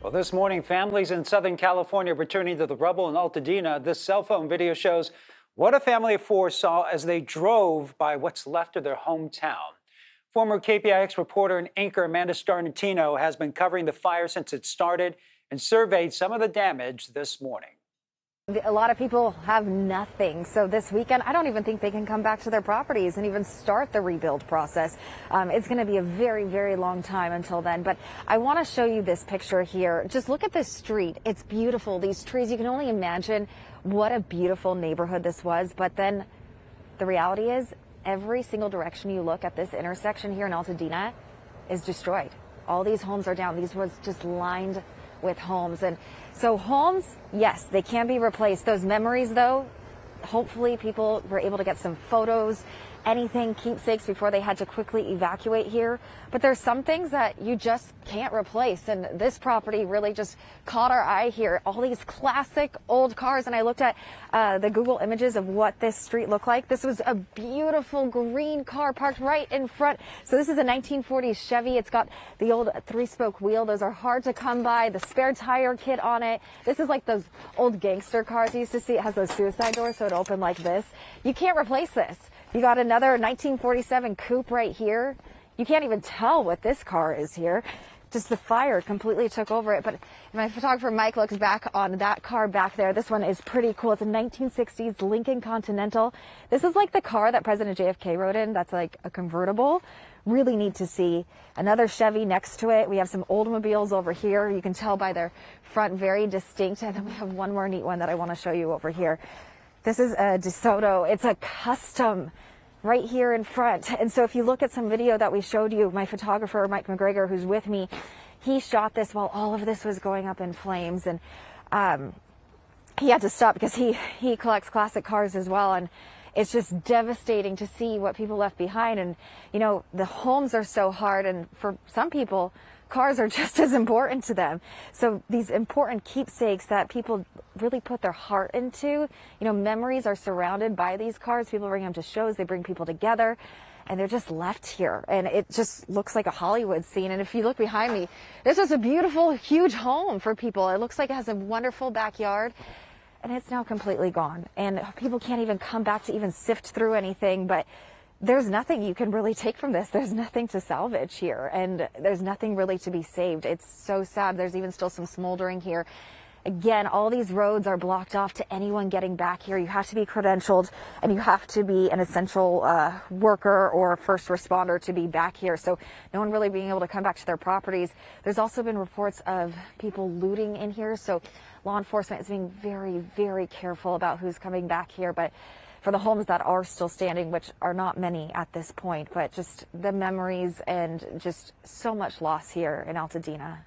Well, this morning, families in Southern California returning to the rubble in Altadena. This cell phone video shows what a family of four saw as they drove by what's left of their hometown. Former KPIX reporter and anchor Amanda Starantino has been covering the fire since it started and surveyed some of the damage this morning. A lot of people have nothing. So this weekend, I don't even think they can come back to their properties and even start the rebuild process. It's going to be a very, very long time until then. But I want to show you this picture here. Just look at this street. It's beautiful. These trees, you can only imagine what a beautiful neighborhood this was. But then the reality is every single direction you look at this intersection here in Altadena is destroyed. All these homes are down. These was just lined with homes. And so homes, yes, they can be replaced. Those memories, though, hopefully people were able to get some photos, anything, keepsakes before they had to quickly evacuate here. But there's some things that you just can't replace. And this property really just caught our eye here. All these classic old cars. And I looked at the Google images of what this street looked like. This was a beautiful green car parked right in front. So this is a 1940s Chevy. It's got the old three-spoke wheel. Those are hard to come by. The spare tire kit on it. This is like those old gangster cars you used to see. It has those suicide doors, so it opened like this. You can't replace this. You got another 1947 coupe right here. You can't even tell what this car is here. Just the fire completely took over it. But my photographer Mike looks back on that car back there. This one is pretty cool. It's a 1960s Lincoln Continental. This is like the car that President JFK rode in. That's like a convertible. Really neat to see. Another Chevy next to it. We have some Oldsmobiles over here. You can tell by their front, very distinct. And then we have one more neat one that I want to show you over here. This is a DeSoto. It's a custom right here in front. And so if you look at some video that we showed you, my photographer, Mike McGregor, who's with me, he shot this while all of this was going up in flames. And he had to stop because he collects classic cars as well. And it's just devastating to see what people left behind. And, you know, the homes are so hard. And for some people, cars are just as important to them. So these important keepsakes that people really put their heart into, you know, memories are surrounded by these cars. People bring them to shows. They bring people together. And they're just left here. And it just looks like a Hollywood scene. And if you look behind me, this is a beautiful, huge home for people. It looks like it has a wonderful backyard. And it's now completely gone. And people can't even come back to even sift through anything. But there's nothing you can really take from this. There's nothing to salvage here. And there's nothing really to be saved. It's so sad. There's even still some smoldering here. Again, all these roads are blocked off to anyone getting back here. You have to be credentialed and you have to be an essential worker or first responder to be back here. So no one really being able to come back to their properties. There's also been reports of people looting in here. So law enforcement is being very, very careful about who's coming back here. But for the homes that are still standing, which are not many at this point, but just the memories and just so much loss here in Altadena.